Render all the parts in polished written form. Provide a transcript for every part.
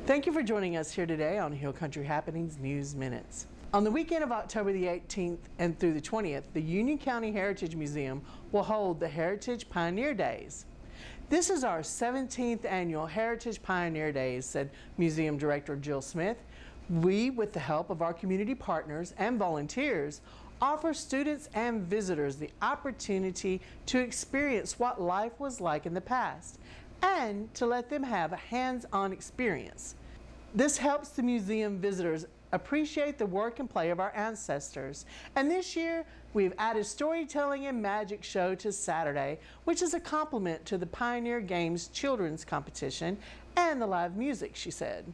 Thank you for joining us here today on Hill Country Happenings News Minutes. On the weekend of October the 18th and through the 20th, the Union County Heritage Museum will hold the Heritage Pioneer Days. This is our 17th annual Heritage Pioneer Days, said Museum Director Jill Smith. We, with the help of our community partners and volunteers, offer students and visitors the opportunity to experience what life was like in the past and to let them have a hands-on experience. This helps the museum visitors appreciate the work and play of our ancestors. And this year, we've added storytelling and magic show to Saturday, which is a complement to the Pioneer Games children's competition and the live music, she said.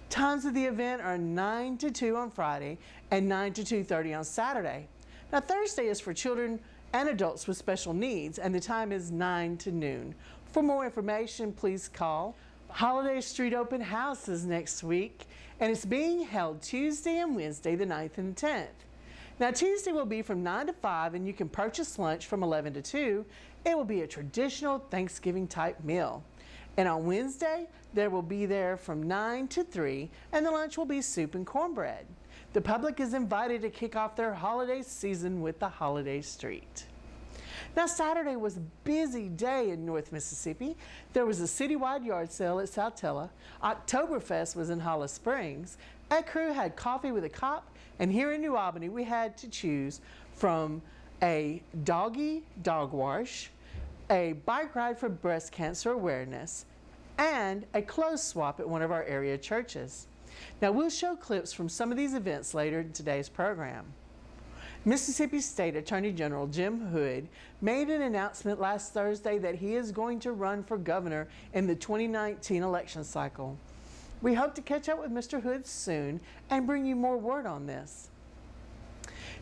Times of the event are 9 to 2 on Friday and 9 to 2:30 on Saturday. Now, Thursday is for children and adults with special needs, and the time is 9 to noon. For more information, please call. Holiday Street Open House is next week, and it's being held Tuesday and Wednesday, the 9th and 10th. Now, Tuesday will be from 9 to 5, and you can purchase lunch from 11 to 2. It will be a traditional Thanksgiving-type meal. And on Wednesday, there will be there from 9 to 3, and the lunch will be soup and cornbread. The public is invited to kick off their holiday season with the Holiday Street. Now, Saturday was a busy day in North Mississippi. There was a citywide yard sale at Soutella. Oktoberfest was in Hollis Springs. Ed Crew had coffee with a cop. And here in New Albany, we had to choose from a doggie dog wash, a bike ride for breast cancer awareness, and a clothes swap at one of our area churches. Now, we'll show clips from some of these events later in today's program. Mississippi State Attorney General Jim Hood made an announcement last Thursday that he is going to run for governor in the 2019 election cycle. We hope to catch up with Mr. Hood soon and bring you more word on this.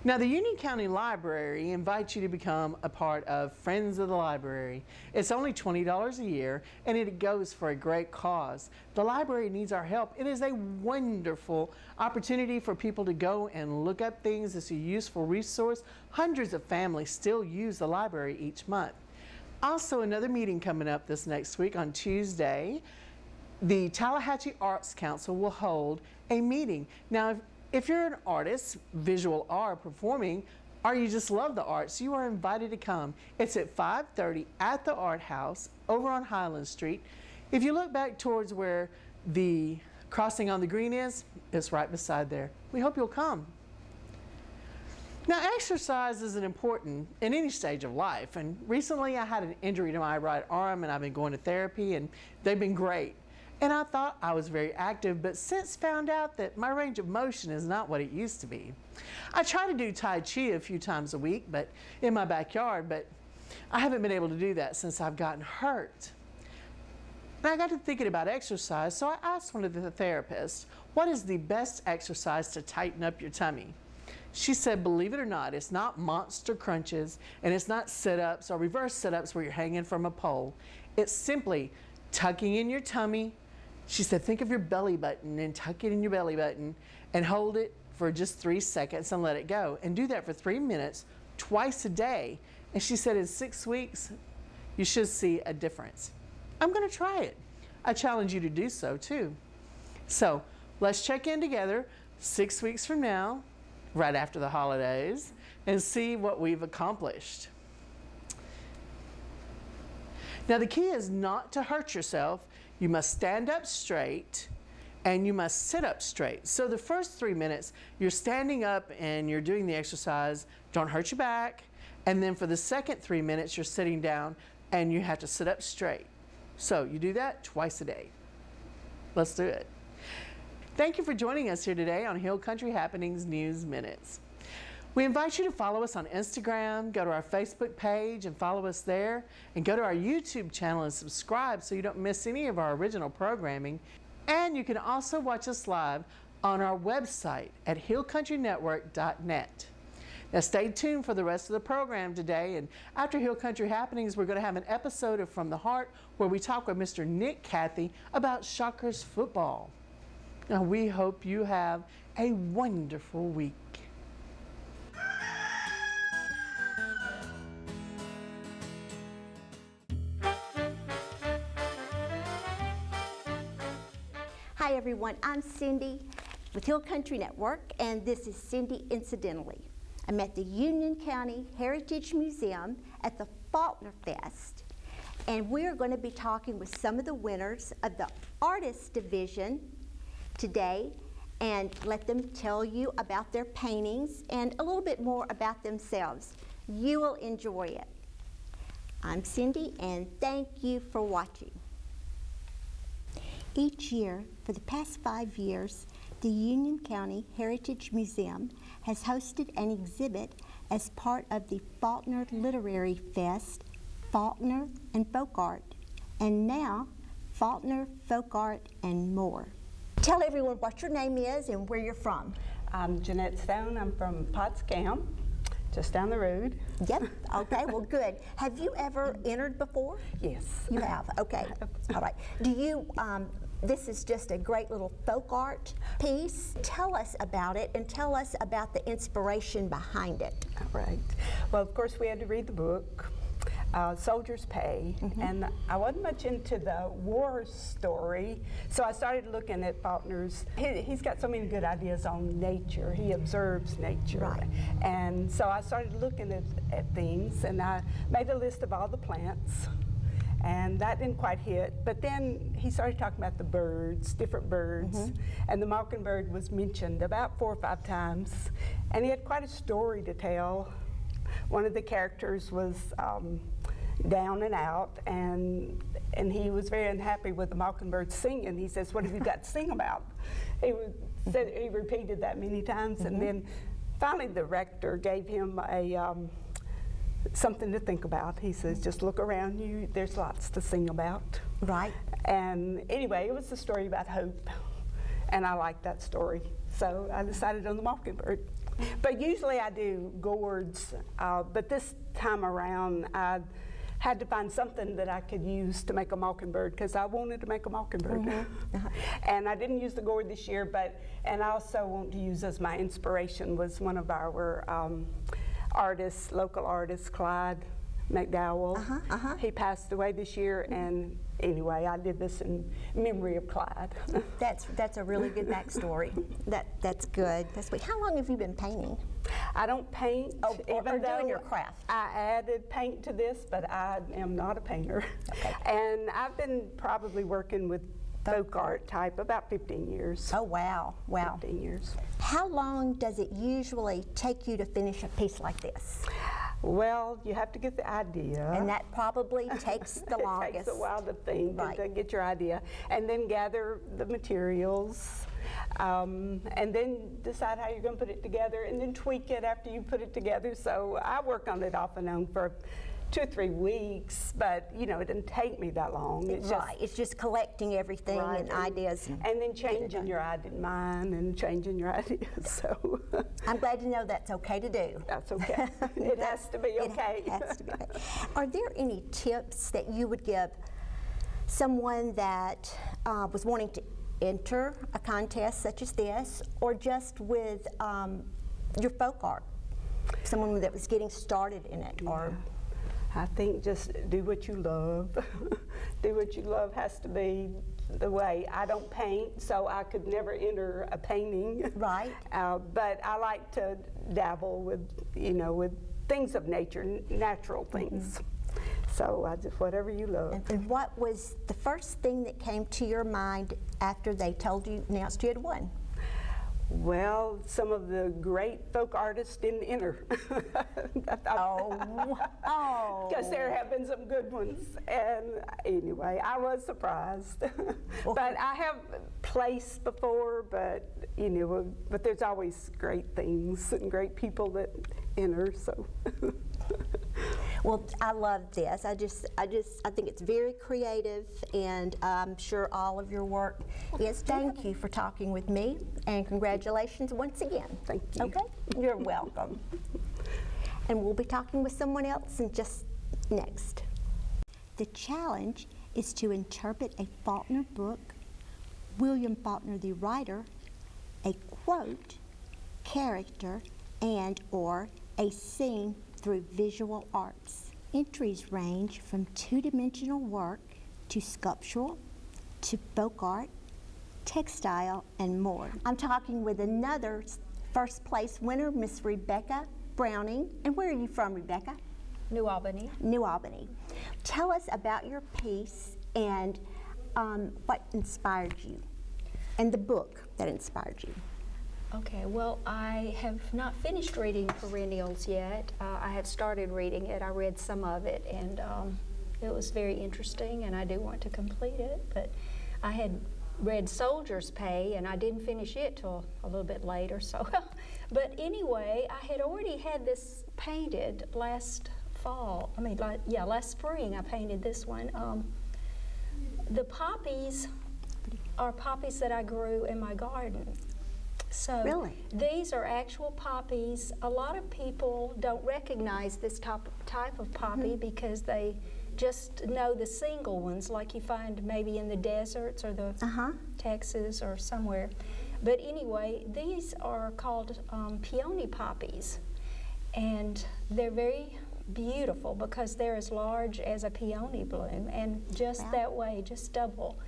Now, the Union County Library invites you to become a part of Friends of the Library. It's only $20 a year, and it goes for a great cause. The library needs our help. It is a wonderful opportunity for people to go and look up things. It's a useful resource. Hundreds of families still use the library each month. Also, another meeting coming up this next week on Tuesday. The Tallahatchie Arts Council will hold a meeting. Now, if you're an artist, visual art, performing, or you just love the arts, you are invited to come. It's at 5:30 at the Art House over on Highland Street. If you look back towards where the crossing on the green is, it's right beside there. We hope you'll come. Now, exercise is important in any stage of life. And recently I had an injury to my right arm, and I've been going to therapy, and they've been great. And I thought I was very active, but since found out that my range of motion is not what it used to be. I try to do Tai Chi a few times a week, but in my backyard, but I haven't been able to do that since I've gotten hurt. And I got to thinking about exercise, so I asked one of the therapists, what is the best exercise to tighten up your tummy? She said, believe it or not, it's not monster crunches, and it's not sit-ups or reverse sit-ups where you're hanging from a pole. It's simply tucking in your tummy. She said, think of your belly button and tuck it in your belly button and hold it for just 3 seconds and let it go. And do that for 3 minutes, twice a day. And she said, in 6 weeks, you should see a difference. I'm going to try it. I challenge you to do so too. So let's check in together 6 weeks from now, right after the holidays, and see what we've accomplished. Now, the key is not to hurt yourself. You must stand up straight and you must sit up straight. So the first 3 minutes, you're standing up and you're doing the exercise. Don't hurt your back. And then for the second 3 minutes, you're sitting down and you have to sit up straight. So you do that twice a day. Let's do it. Thank you for joining us here today on Hill Country Happenings News Minutes. We invite you to follow us on Instagram, go to our Facebook page and follow us there, and go to our YouTube channel and subscribe so you don't miss any of our original programming. And you can also watch us live on our website at hillcountrynetwork.net. Now, stay tuned for the rest of the program today, and after Hill Country Happenings, we're going to have an episode of From the Heart where we talk with Mr. Nick Cathy about Shockers football. Now, we hope you have a wonderful week. Hi everyone, I'm Cindy with Hill Country Network, and this is Cindy Incidentally. I'm at the Union County Heritage Museum at the Faulkner Fest, and we're going to be talking with some of the winners of the Artists Division today and let them tell you about their paintings and a little bit more about themselves. You will enjoy it. I'm Cindy, and thank you for watching. Each year, for the past 5 years, the Union County Heritage Museum has hosted an exhibit as part of the Faulkner Literary Fest, Faulkner and Folk Art, and now Faulkner Folk Art and more. Tell everyone what your name is and where you're from. I'm Jeanette Stone. I'm from Potsdam, just down the road. Yep, okay, well good. Have you ever entered before? Yes. You have, okay. All right. Do you, this is just a great little folk art piece. Tell us about it and tell us about the inspiration behind it. All right. Well, of course, we had to read the book, Soldier's Pay, and I wasn't much into the war story, so I started looking at Faulkner's. He's got so many good ideas on nature. He observes nature. Right. And so I started looking at things, and I made a list of all the plants. And that didn't quite hit, but then he started talking about the birds, different birds, and the mockingbird was mentioned about 4 or 5 times, and he had quite a story to tell. One of the characters was down and out, and he was very unhappy with the mockingbird singing. He says, "What have you got to sing about?" He repeated that many times, and then finally the rector gave him a something to think about. He says, just look around you, there's lots to sing about. Right. And anyway, it was a story about hope, and I liked that story, so I decided on the mockingbird. But usually I do gourds, but this time around I had to find something that I could use to make a mockingbird, because I wanted to make a mockingbird. And I didn't use the gourd this year, and I also want to use as my inspiration was one of our artists, local artists, Clyde McDowell. He passed away this year, and anyway, I did this in memory of Clyde. That's a really good backstory. That's good. That's sweet. How long have you been painting? I don't paint, or doing your craft. I added paint to this, but I am not a painter. Okay. And I've been probably working with folk art type about 15 years. Oh, wow, wow. 15 years. How long does it usually take you to finish a piece like this? Well, you have to get the idea. And that probably takes the longest. It takes a while to think and to get your idea, and then gather the materials, and then decide how you're going to put it together, and then tweak it after you put it together. So I work on it off and on for 2 or 3 weeks, but you know, it didn't take me that long. It's just collecting everything and ideas. And then changing your mind and changing your ideas. So I'm glad to know that's okay to do. That's okay. It has to be okay. It has to be okay. Are there any tips that you would give someone that was wanting to enter a contest such as this, or just with your folk art? Someone that was getting started in it, or I think just do what you love. Do what you love has to be the way. I don't paint, so I could never enter a painting. Right. But I like to dabble with, you know, with things of nature, natural things. So just whatever you love. And what was the first thing that came to your mind after they announced you had won? Well, some of the great folk artists didn't enter. Because there have been some good ones. And anyway, I was surprised. But I have placed before, but you know, but there's always great things and great people that enter, so. Well, I love this. I think it's very creative, and I'm sure all of your work is. Thank you for talking with me, and congratulations once again. Thank you. Okay, you're welcome. And we'll be talking with someone else in just next. The challenge is to interpret a Faulkner book, William Faulkner the writer, a quote, character, and/or a scene through visual arts. Entries range from two-dimensional work to sculptural, to folk art, textile, and more. I'm talking with another first place winner, Miss Rebecca Browning. And where are you from, Rebecca? New Albany. New Albany. Tell us about your piece and what inspired you, and the book that inspired you. Okay, well, I have not finished reading Perennials yet. I have started reading it. I read some of it, and it was very interesting, and I do want to complete it. But I had read Soldier's Pay, and I didn't finish it till a little bit later. So, but anyway, I had already had this painted last spring. I painted this one. The poppies are poppies that I grew in my garden. So really? These are actual poppies. A lot of people don't recognize this type of poppy because they just know the single ones, like you find maybe in the deserts or the Texas or somewhere. But anyway, these are called peony poppies, and they're very beautiful because they're as large as a peony bloom, and just that way, just double.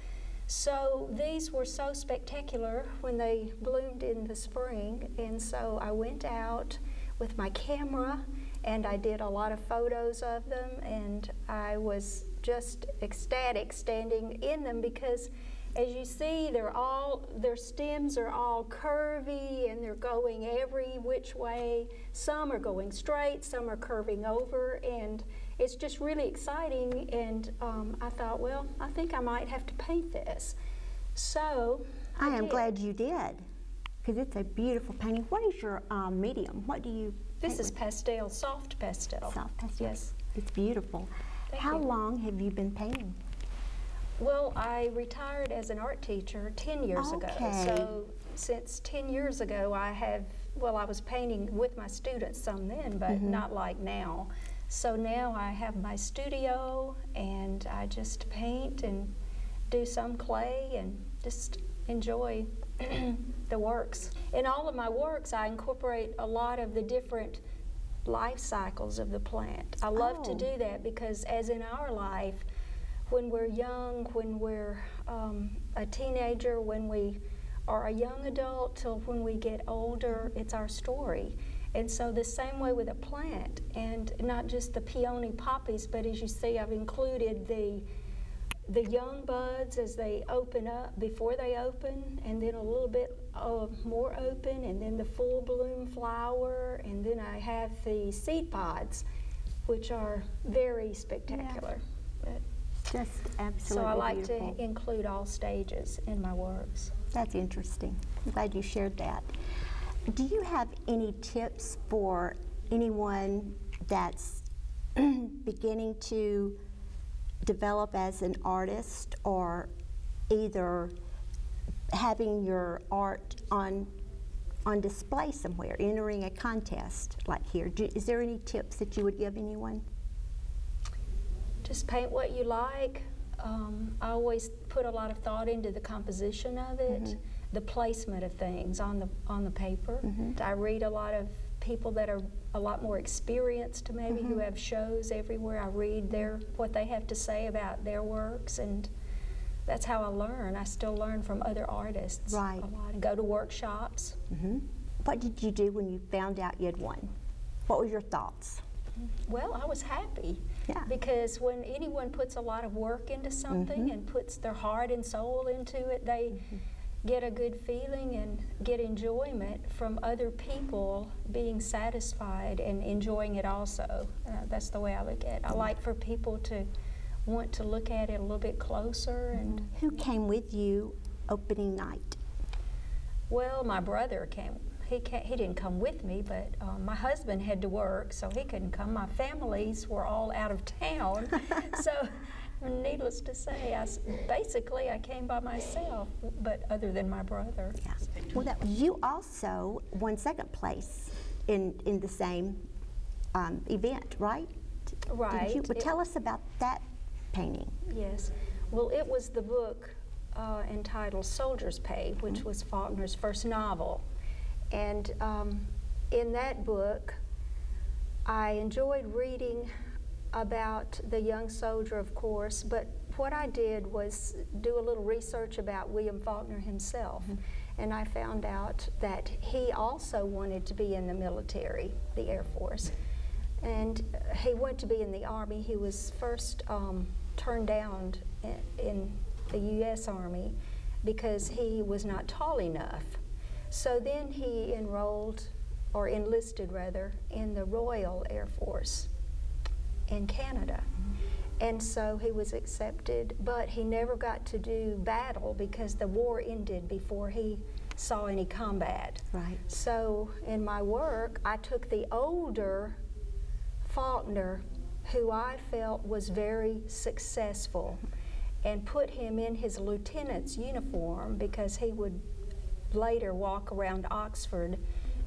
So these were so spectacular when they bloomed in the spring, and so I went out with my camera and I did a lot of photos of them, and I was just ecstatic standing in them because, as you see, their stems are all curvy and they're going every which way. Some are going straight, some are curving over, and it's just really exciting. And I thought, well, I think I might have to paint this. So I am glad you did, because it's a beautiful painting. What is your medium? What do you This is pastel, soft pastel. Soft pastel. Yes. It's beautiful. How long have you been painting? Well, I retired as an art teacher 10 years ago. So since 10 years ago, I was painting with my students some then, but not like now. So now I have my studio, and I just paint and do some clay and just enjoy the works. In all of my works, I incorporate a lot of the different life cycles of the plant. I love to do that because, as in our life, when we're young, when we're a teenager, when we are a young adult, till when we get older, it's our story. And so the same way with a plant, and not just the peony poppies, but as you see, I've included the young buds as they open up, before they open, and then a little bit more open, and then the full bloom flower, and then I have the seed pods, which are very spectacular. But just absolutely so I like beautiful. to include all stages in my works. That's interesting. I'm glad you shared that. Do you have any tips for anyone that's beginning to develop as an artist, or either having your art on display somewhere, entering a contest like here? Is there any tips that you would give anyone? Just paint what you like. I always put a lot of thought into the composition of it, the placement of things on the paper. I read a lot of people that are a lot more experienced, maybe who have shows everywhere. I read what they have to say about their works, and that's how I learn. I still learn from other artists a lot, and go to workshops. What did you do when you found out you had won? What were your thoughts? Well, I was happy. Because when anyone puts a lot of work into something and puts their heart and soul into it, they get a good feeling and get enjoyment from other people being satisfied and enjoying it also. That's the way I look at it. I like for people to want to look at it a little bit closer. And who came with you opening night? Well, my brother came. He didn't come with me, but my husband had to work, so he couldn't come. My families were all out of town, so needless to say, I came by myself, but other than my brother. Yeah. Well, you also won second place in the same event, right? Right. Did you? Well, tell us about that painting. Yes. Well, it was the book entitled Soldier's Pay, which was Faulkner's first novel. And in that book, I enjoyed reading about the young soldier, of course, but What I did was do a little research about William Faulkner himself, and I found out that he also wanted to be in the military, the Air Force. And he wanted to be in the Army. He was first turned down in the U.S. Army because he was not tall enough. So then he enlisted rather, in the Royal Air Force in Canada. And so he was accepted, but he never got to do battle because the war ended before he saw any combat. Right. So in my work, I took the older Faulkner, who I felt was very successful, and put him in his lieutenant's uniform because he would later walk around Oxford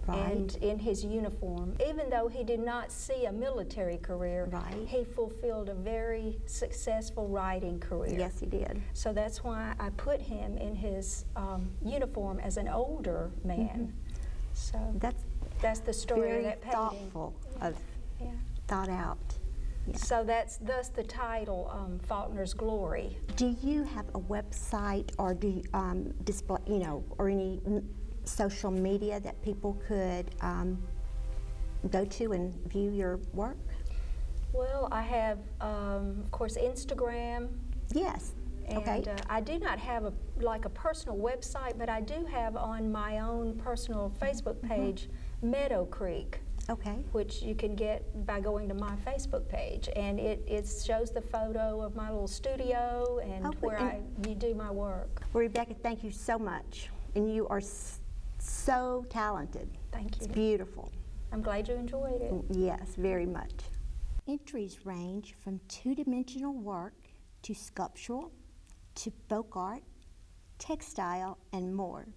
and in his uniform. Even though he did not see a military career, he fulfilled a very successful writing career. Yes, he did. So that's why I put him in his uniform as an older man. So that's the story of that painting. Very thoughtful, thought out. Yeah. So that's thus the title, Faulkner's Glory. Do you have a website, or do you display, or any social media that people could go to and view your work? Well, I have, of course, Instagram. Yes. And I do not have a personal website, but I do have on my own personal Facebook page, Meadow Creek. Okay. Which you can get by going to my Facebook page, and it shows the photo of my little studio and where you do my work. Well, Rebecca, thank you so much, and you are so talented. Thank you. It's beautiful. I'm glad you enjoyed it. Yes, very much. Entries range from two-dimensional work to sculptural, to folk art, textile, and more.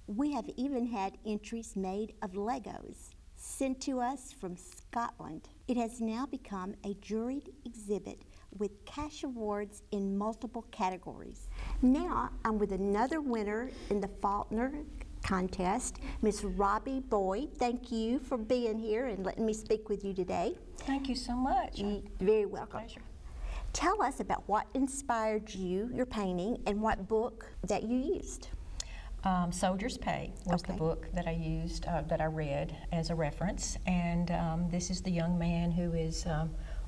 We have even had entries made of Legos sent to us from Scotland. It has now become a juried exhibit with cash awards in multiple categories. Now I'm with another winner in the Faulkner contest, Miss Robbie Boyd. Thank you for being here and letting me speak with you today. Thank you so much. You're very welcome. Pleasure. Tell us about what inspired you, your painting, and what book that you used. Soldier's Pay was the book that I used, that I read as a reference, and this is the young man who is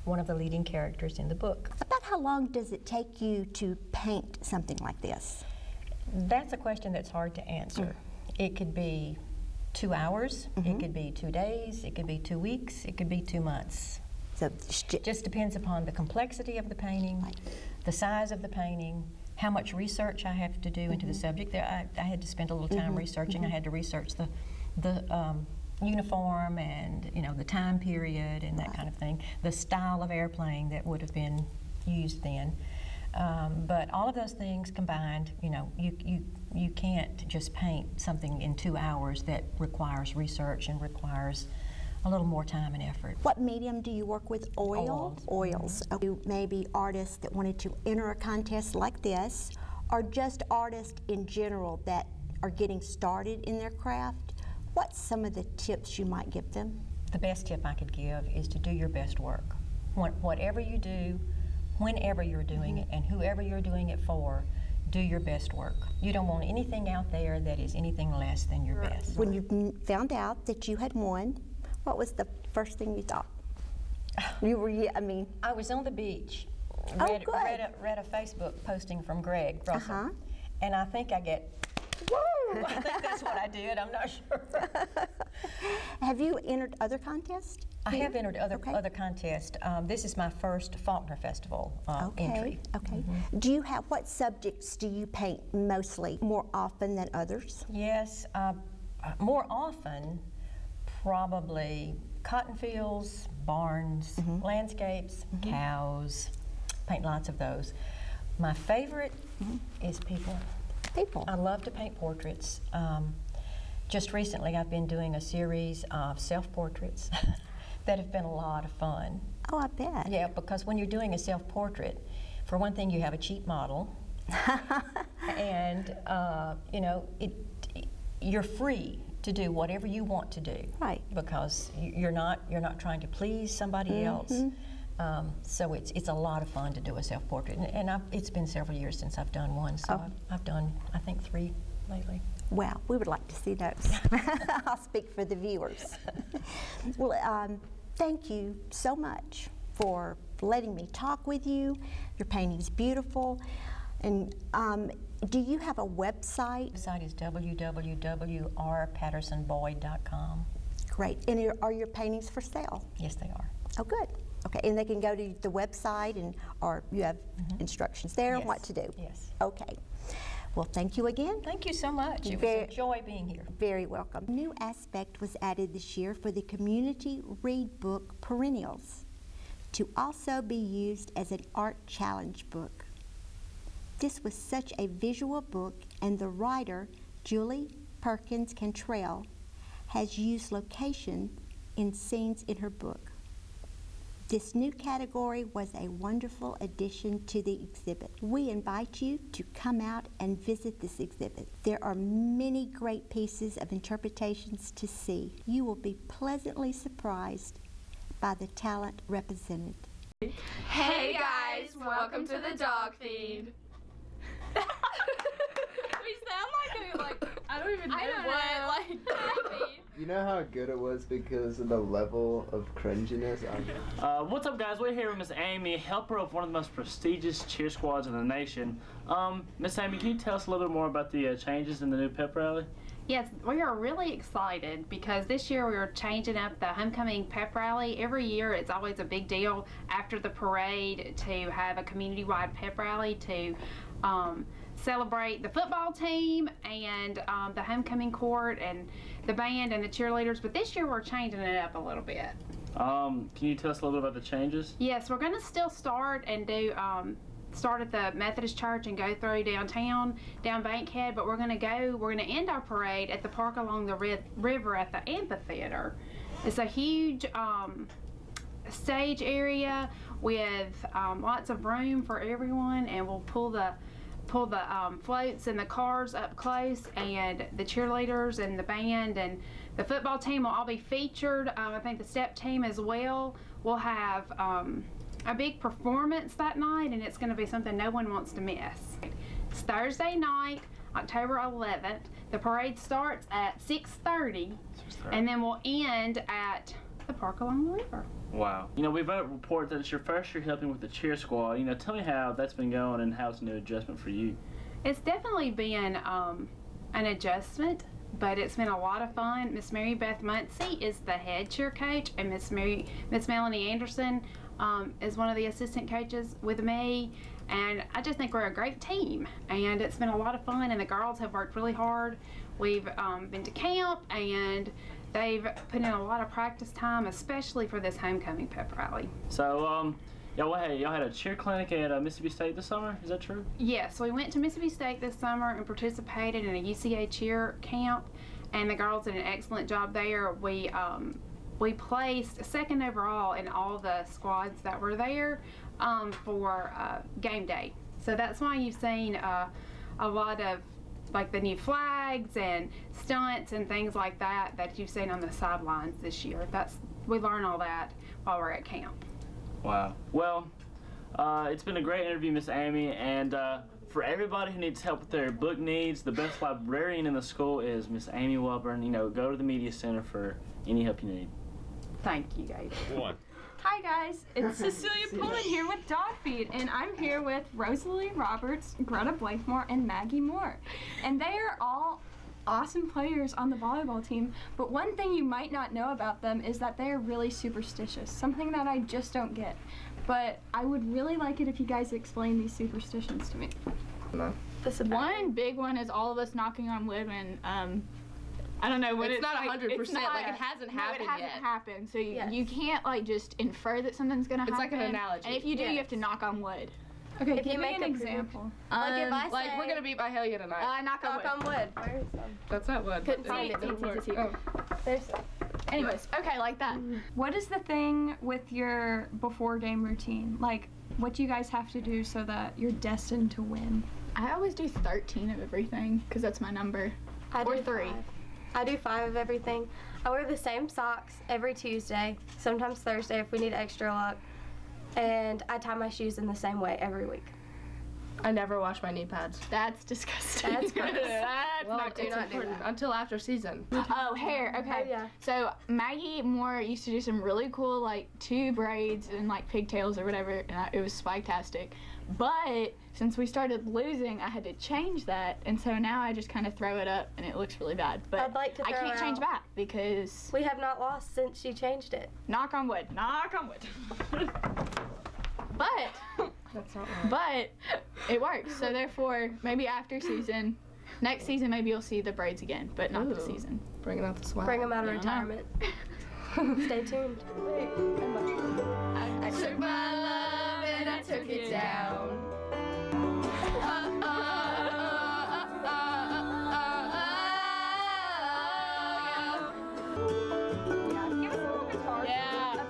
one of the leading characters in the book. About how long does it take you to paint something like this? That's a question that's hard to answer. It could be 2 hours, it could be 2 days, it could be 2 weeks, it could be 2 months. So just depends upon the complexity of the painting, the size of the painting, how much research I have to do into the subject. I had to spend a little time researching. I had to research the uniform and the time period and that kind of thing, the style of airplane that would have been used then. But all of those things combined, you can't just paint something in 2 hours that requires research and requires a little more time and effort. What medium do you work with? Oils. Maybe artists that wanted to enter a contest like this, or just artists in general that are getting started in their craft. What's some of the tips you might give them? The best tip I could give is to do your best work. Whatever you do, whenever you're doing it, and whoever you're doing it for, do your best work. You don't want anything out there that is anything less than your best. When you found out that you had won, what was the first thing you thought? I was on the beach, read a Facebook posting from Greg Russell, and I think I get, woo! I think that's what I did, I'm not sure. Have you entered other contests? I have entered other contests. This is my first Faulkner Festival entry. Okay. Do you have, what subjects do you paint mostly, more often than others? Yes, more often, probably cotton fields, barns, landscapes, cows, paint lots of those. My favorite is people. People. I love to paint portraits. Just recently I've been doing a series of self-portraits that have been a lot of fun. Oh, I bet. Yeah, because when you're doing a self-portrait, for one thing you have a cheap model, and you're free to do whatever you want to do. Right. Because you're not trying to please somebody else. So it's a lot of fun to do a self-portrait. And it's been several years since I've done one, so I've done, I think, 3 lately. Well, we would like to see those. I'll speak for the viewers. Well, thank you so much for letting me talk with you. Your painting's beautiful. And do you have a website? The website is www.rpattersonboyd.com. Great. And are your paintings for sale? Yes, they are. Oh, good. Okay, and they can go to the website, or you have instructions there on what to do? Yes. Okay. Well, thank you again. Thank you so much. It was a joy being here. Very welcome. A new aspect was added this year for the Community Read Book Perennials to also be used as an art challenge book. This was such a visual book, and the writer, Julie Perkins Cantrell, has used location in scenes in her book. This new category was a wonderful addition to the exhibit. We invite you to come out and visit this exhibit. There are many great pieces of interpretations to see. You will be pleasantly surprised by the talent represented. Hey guys, welcome to the dog feed. We sound like I don't even know what You know how good it was because of the level of cringiness? What's up, guys? We're here with Miss Amy, helper of one of the most prestigious cheer squads in the nation. Miss Amy, can you tell us a little bit more about the changes in the new pep rally? Yes, we are really excited because this year we are changing up the homecoming pep rally. Every year it's always a big deal after the parade to have a community-wide pep rally to celebrate the football team and the homecoming court and the band and the cheerleaders. But this year we're changing it up a little bit. Can you tell us a little bit about the changes? Yes, we're going to still start and do start at the Methodist Church and go through downtown, down Bankhead, but we're going to end our parade at the park along the river at the amphitheater. It's a huge stage area with lots of room for everyone, and we'll pull the floats and the cars up close, and the cheerleaders and the band and the football team will all be featured. I think the step team as well. We'll have a big performance that night, and it's going to be something no one wants to miss. It's Thursday night, October 11th. The parade starts at 6:30, and then we'll end at the park along the river. Wow. You know, we've had a report that it's your first year helping with the cheer squad. You know, tell me how that's been going and how it's a new adjustment for you. It's definitely been an adjustment, but it's been a lot of fun. Miss Mary Beth Muncie is the head cheer coach, and Miss Melanie Anderson is one of the assistant coaches with me, and I just think we're a great team, and it's been a lot of fun, and the girls have worked really hard. We've been to camp, and they've put in a lot of practice time, especially for this homecoming pep rally. So, y'all had a cheer clinic at Mississippi State this summer, is that true? Yes, we went to Mississippi State this summer and participated in a UCA cheer camp, and the girls did an excellent job there. We placed second overall in all the squads that were there for game day. So that's why you've seen a lot of like the new flags and stunts and things like that you've seen on the sidelines this year. We learn all that while we're at camp. Wow. Well, it's been a great interview, Miss Amy, and for everybody who needs help with their book needs, the best librarian in the school is Miss Amy Welburn. You know, go to the Media Center for any help you need. Thank you, guys. Hi guys, it's Cecilia Pullman here with Dog Feed, and I'm here with Rosalie Roberts, Greta Blakemore, and Maggie Moore. And they are all awesome players on the volleyball team, but one thing you might not know about them is that they are really superstitious, something that I just don't get. But I would really like it if you guys explain these superstitions to me. One big one is all of us knocking on wood when I don't know what it's not 100%, like it hasn't happened yet. It hasn't happened, so you can't like just infer that something's gonna happen. It's like an analogy. And if you do, you have to knock on wood. Okay, if give me an example. Like if I say, we're gonna beat Byhalia tonight. Knock on wood. Where's That's not wood. Couldn't find it. There's some. Anyways, okay, like that. What is the thing with your before game routine? Like, what do you guys have to do so that you're destined to win? I always do 13 of everything because that's my number. Or 3. I do 5 of everything. I wear the same socks every Tuesday, sometimes Thursday if we need extra luck. and I tie my shoes in the same way every week. I never wash my knee pads. That's disgusting. That's gross. That's Well, not do not do that until after season. Oh, hair. Okay. Oh, yeah. So Maggie Moore used to do some really cool, like, 2 braids and like pigtails or whatever, and it was spike-tastic. But since we started losing, I had to change that, and so now I just kind of throw it up, and it looks really bad. But I'd like to I throw can't change out- back because We have not lost since she changed it. knock on wood, knock on wood. But That's not right. but it works. So therefore, maybe after season, next season maybe you'll see the braids again, but not this Ooh. season. Bringing out the swag. Bring them out of Yeah, I know. retirement. Stay tuned. I took my love and I took it down. Yeah.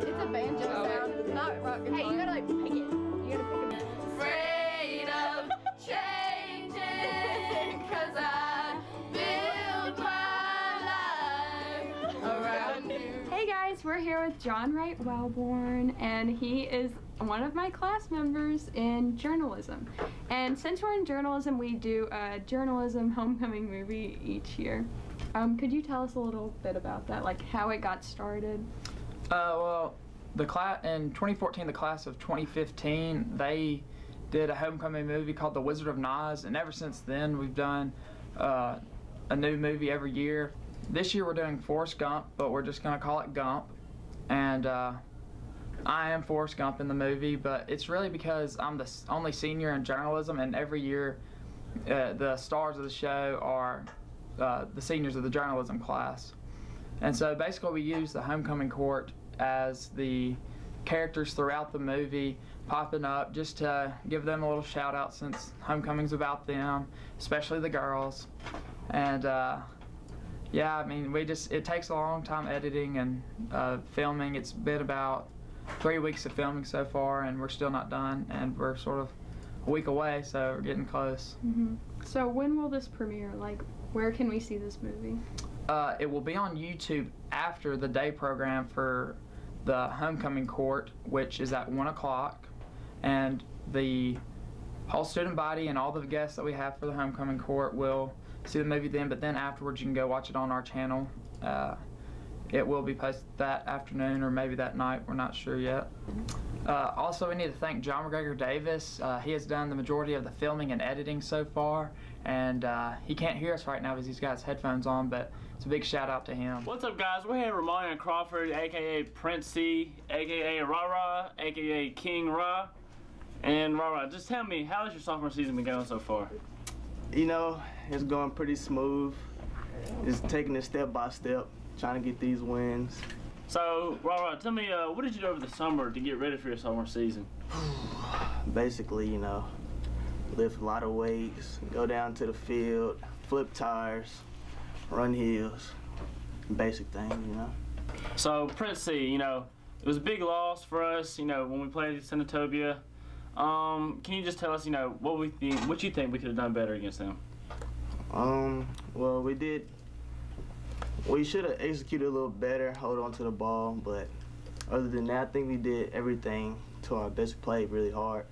It's a banjo sound, not rock and roll. Hey, you gotta like pick it. You gotta pick it. Afraid of changing, 'cause I built my life around you. Hey guys, we're here with John Wright Wellborn, and he is one of my class members in journalism. And since we're in journalism, we do a journalism homecoming movie each year. Could you tell us a little bit about that, like how it got started? Well, the class in 2014, the class of 2015, they did a homecoming movie called The Wizard of Oz, and ever since then we've done a new movie every year. This year we're doing Forrest Gump, but we're just gonna call it Gump. And I am Forrest Gump in the movie, but it's really because I'm the only senior in journalism, and every year the stars of the show are the seniors of the journalism class. And so basically we use the homecoming court as the characters throughout the movie popping up just to give them a little shout out, since homecoming's about them, especially the girls. And yeah, I mean, it takes a long time editing and filming. It's been about 3 weeks of filming so far, and we're still not done, and we're sort of a week away, so we're getting close. Mm-hmm. So when will this premiere? Like, where can we see this movie? It will be on YouTube after the day program for the homecoming court, which is at 1 o'clock, and the whole student body and all the guests that we have for the homecoming court will see the movie then, but then afterwards you can go watch it on our channel. It will be posted that afternoon or maybe that night, we're not sure yet. Also, we need to thank John McGregor Davis. He has done the majority of the filming and editing so far, and he can't hear us right now because he's got his headphones on, but it's a big shout out to him. What's up, guys? We're here with Ramon Crawford, aka Prince C, aka Rara, aka King Ra. And Rara, just tell me, how has your sophomore season been going so far? You know, it's going pretty smooth. It's taking it step by step, trying to get these wins. So, Rara, tell me, what did you do over the summer to get ready for your sophomore season? Basically, you know, lift a lot of weights, go down to the field, flip tires, run hills, basic things, you know. So, Prince C, you know, it was a big loss for us, you know, when we played Senatobia. Can you just tell us, you know, what you think we could have done better against them? Well, we should have executed a little better, hold on to the ball, but other than that, I think we did everything to our best, played really hard.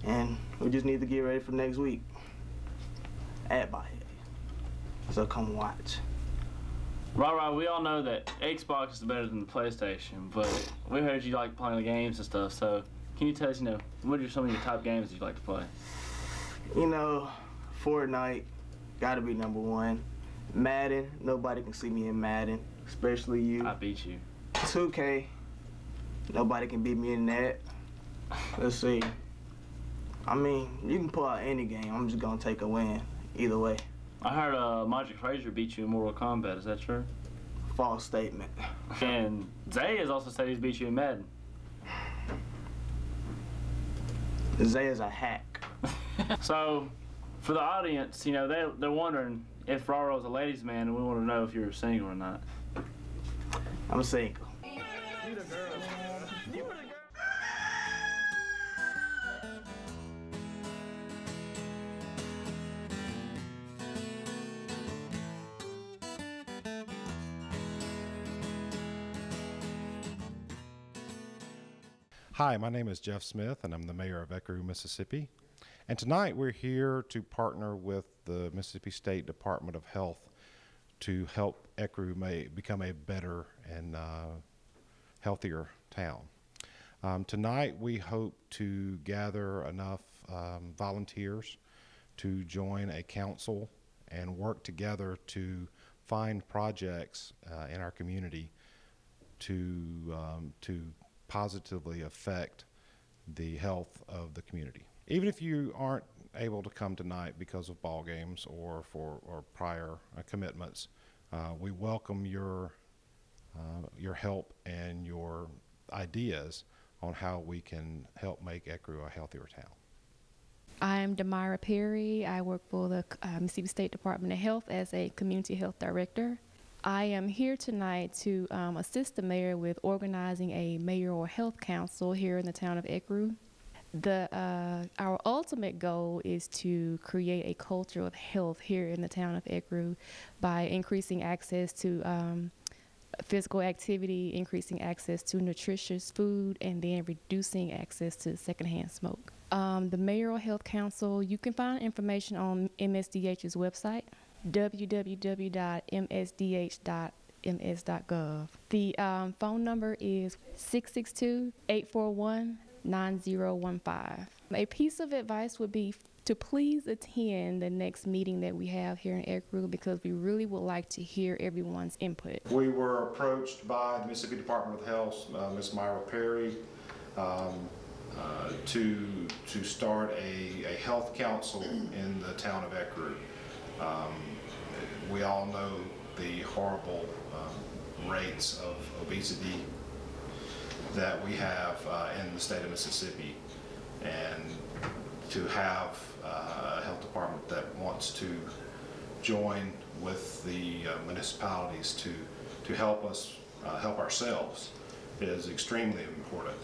And we just need to get ready for next week at Baha'i. So come watch. Right, we all know that Xbox is better than the PlayStation, but we heard you like playing the games and stuff, so can you tell us, you know, what are some of your top games that you like to play? You know, Fortnite, gotta be #1. Madden, nobody can see me in Madden, especially you. I beat you. 2K, nobody can beat me in that. Let's see. I mean, you can pull out any game. I'm just gonna take a win, either way. I heard Magic Frazier beat you in Mortal Kombat, is that true? False statement. And Zay has also said he's beat you in Madden. Zay is a hack. So, for the audience, you know, they're wondering if Rara's a ladies' man, and we want to know if you're single or not. I'm single. Hi, my name is Jeff Smith, and I'm the mayor of Ecru, Mississippi. And tonight we're here to partner with the Mississippi State Department of Health to help Ecru become a better and healthier town. Tonight we hope to gather enough volunteers to join a council and work together to find projects in our community to positively affect the health of the community. Even if you aren't able to come tonight because of ball games or prior commitments, we welcome your help and your ideas on how we can help make Ecru a healthier town. I'm Demira Perry. I work for the Mississippi State Department of Health as a Community Health Director. I am here tonight to assist the mayor with organizing a mayoral health council here in the town of Ecru. Our ultimate goal is to create a culture of health here in the town of Ecru by increasing access to physical activity, increasing access to nutritious food, and then reducing access to secondhand smoke. The Mayoral Health Council, you can find information on MSDH's website, www.msdh.ms.gov. The phone number is 662-841-9015. A piece of advice would be to please attend the next meeting that we have here in Ecru because we really would like to hear everyone's input. We were approached by the Mississippi Department of Health, Ms. Myra Perry, to start a health council in the town of Ecru. We all know the horrible rates of obesity that we have in the state of Mississippi, and to have a health department that wants to join with the municipalities to help us help ourselves is extremely important.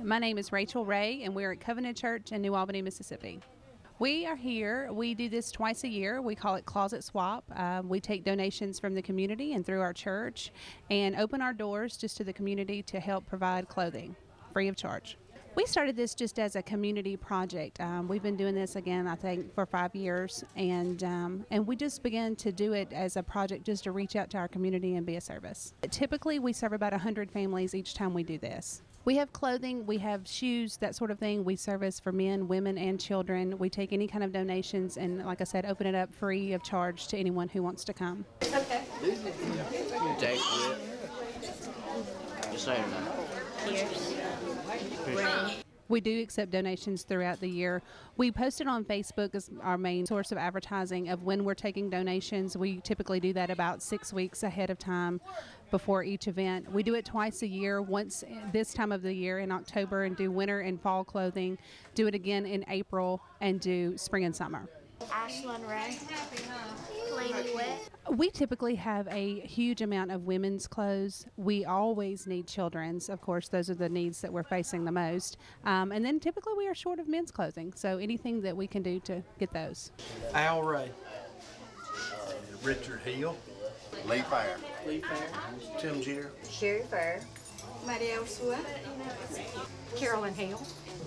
My name is Rachel Ray, and we're at Covenant Church in New Albany, Mississippi. We are here. We do this twice a year. We call it Closet Swap. We take donations from the community and through our church and open our doors just to the community to help provide clothing free of charge. We started this just as a community project. We've been doing this again, I think, for 5 years, and we just began to do it as a project just to reach out to our community and be a service. Typically, we serve about 100 families each time we do this. We have clothing, we have shoes, that sort of thing. We service for men, women, and children. We take any kind of donations and, like I said, open it up free of charge to anyone who wants to come. Okay. Take it. Just say it now. Cheers. We do accept donations throughout the year. We post it on Facebook as our main source of advertising of when we're taking donations. We typically do that about 6 weeks ahead of time before each event. We do it twice a year, once this time of the year in October and do winter and fall clothing, do it again in April, and do spring and summer. Ashlyn Ray. Laney Wet. We typically have a huge amount of women's clothes. We always need children's. Of course, those are the needs that we're facing the most. And then typically we are short of men's clothing, so anything that we can do to get those. Al Ray. Richard Hill. Lee Fair. Lee Fair. Tim Jeter. Sherry Fair. Maria Ursula. Carolyn Hill.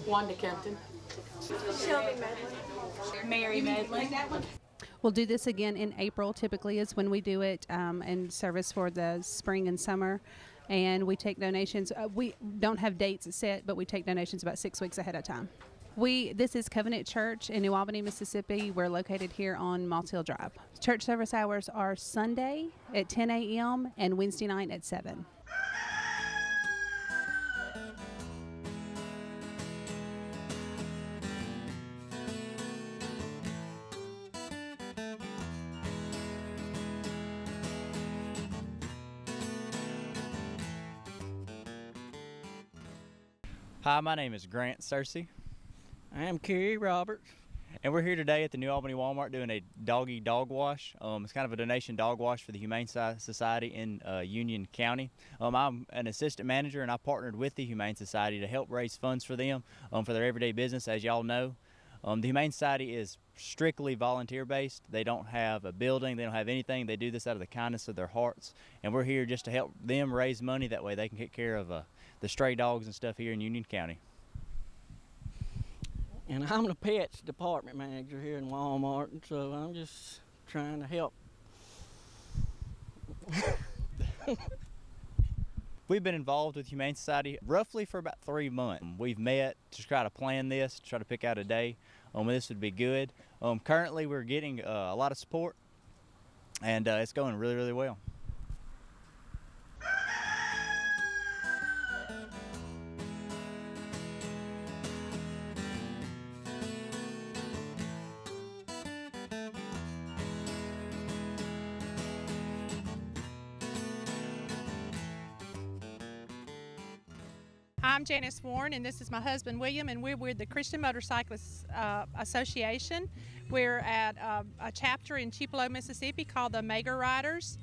Wanda Kempton. Shelby Medley. Mary Medley. We'll do this again in April, typically is when we do it, and service for the spring and summer. And we take donations. We don't have dates set, but we take donations about 6 weeks ahead of time. This is Covenant Church in New Albany, Mississippi. We're located here on Moss Hill Drive. Church service hours are Sunday at 10 a.m. and Wednesday night at 7. Hi, my name is Grant Searcy. I am Kerry Roberts. And we're here today at the New Albany Walmart doing a doggy dog wash. It's kind of a donation dog wash for the Humane Society in Union County. I'm an assistant manager, and I partnered with the Humane Society to help raise funds for them for their everyday business. As y'all know, the Humane Society is strictly volunteer-based. They don't have a building, they don't have anything. They do this out of the kindness of their hearts, and we're here just to help them raise money. That way they can take care of the stray dogs and stuff here in Union County. And I'm the pets department manager here in Walmart, and so I'm just trying to help. We've been involved with Humane Society roughly for about 3 months. We've met to try to plan this, to try to pick out a day when this would be good. Currently we're getting a lot of support, and it's going really, really well. I'm Janice Warren, and this is my husband William, and we're with the Christian Motorcyclists Association. We're at a chapter in Tupelo, Mississippi called the Mega Riders,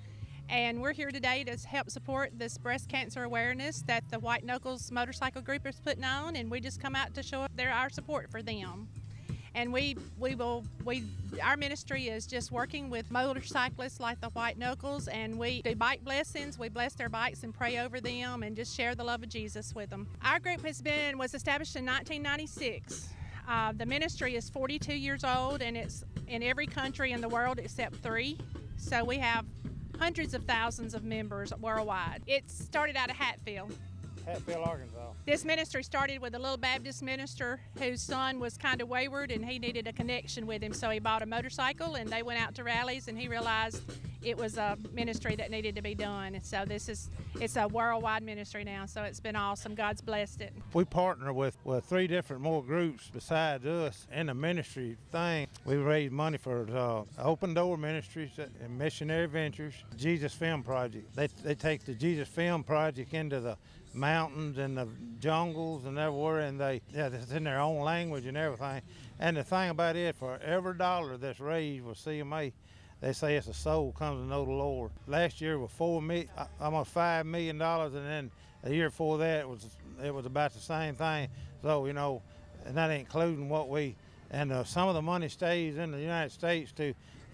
and we're here today to help support this breast cancer awareness that the White Knuckles motorcycle group is putting on, and we just come out to show our support for them. And our ministry is just working with motorcyclists like the White Knuckles, and we do bike blessings. We bless their bikes and pray over them and just share the love of Jesus with them. Our group was established in 1996. The ministry is 42 years old, and it's in every country in the world except 3. So we have hundreds of thousands of members worldwide. It started out of Hatfield, Arkansas. This ministry started with a little Baptist minister whose son was kind of wayward, and he needed a connection with him, so he bought a motorcycle, and they went out to rallies, and he realized it was a ministry that needed to be done. And so it's a worldwide ministry now, so it's been awesome. God's blessed it. We partner with 3 different more groups besides us in the ministry thing. We raise money for Open Door Ministries and Missionary Ventures, Jesus Film Project. They take the Jesus Film Project into the mountains and the jungles and everywhere, and it's in their own language and everything. And the thing about it, for every dollar that's raised with CMA, they say it's a soul comes to know the Lord. Last year was almost $5 million, and then the year before that it was about the same thing. So and that ain't including some of the money stays in the United States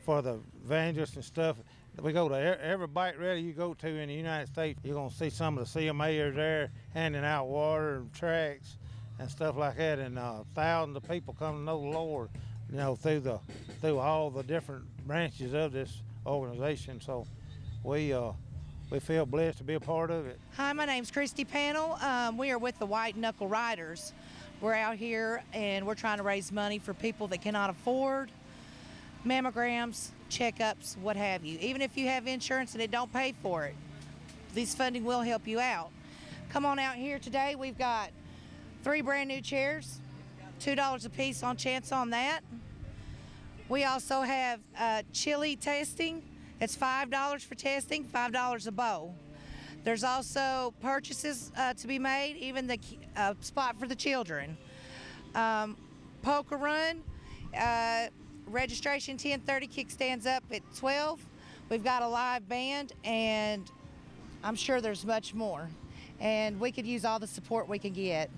for the evangelists and stuff. We go to every bike rally you go to in the United States, you're going to see some of the CMAers there handing out water and tracts and stuff like that, and thousands of people come to know the Lord, through all the different branches of this organization. So we feel blessed to be a part of it. Hi, my name's Christy Panel. We are with the White Knuckle Riders. We're out here and we're trying to raise money for people that cannot afford mammograms, checkups, what have you. Even if you have insurance and it don't pay for it, this funding will help you out. Come on out here today. We've got 3 brand new chairs, $2 a piece on chance on that. We also have chili testing. It's $5 for testing, $5 a bowl. There's also purchases to be made, even the spot for the children. Poker run. Registration 10:30, kickstands up at 12. We've got a live band, and I'm sure there's much more. And we could use all the support we can get.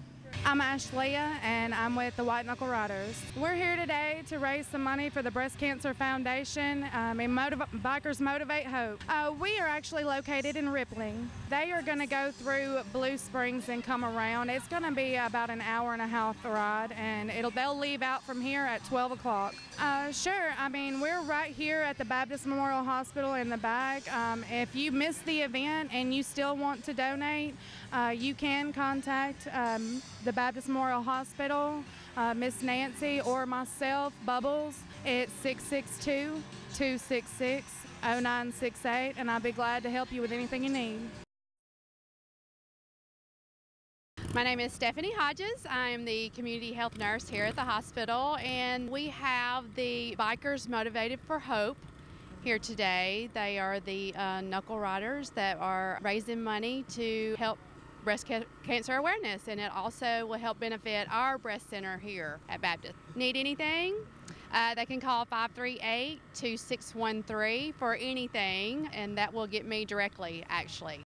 I'm Ashleah, and I'm with the White Knuckle Riders. We're here today to raise some money for the Breast Cancer Foundation and Bikers Motivate Hope. We are actually located in Rippling. They are going to go through Blue Springs and come around. It's going to be about an hour and a half ride, and they'll leave out from here at 12 o'clock. Sure. I mean, we're right here at the Baptist Memorial Hospital in the back. If you missed the event and you still want to donate, you can contact the Baptist Memorial Hospital, Miss Nancy, or myself, Bubbles. It's 662-266-0968, and I'll be glad to help you with anything you need. My name is Stephanie Hodges. I am the community health nurse here at the hospital, and we have the Bikers Motivated for Hope here today. They are the knuckle riders that are raising money to help breast cancer awareness, and it also will help benefit our breast center here at Baptist. Need anything? They can call 538-2613 for anything, and that will get me directly, actually.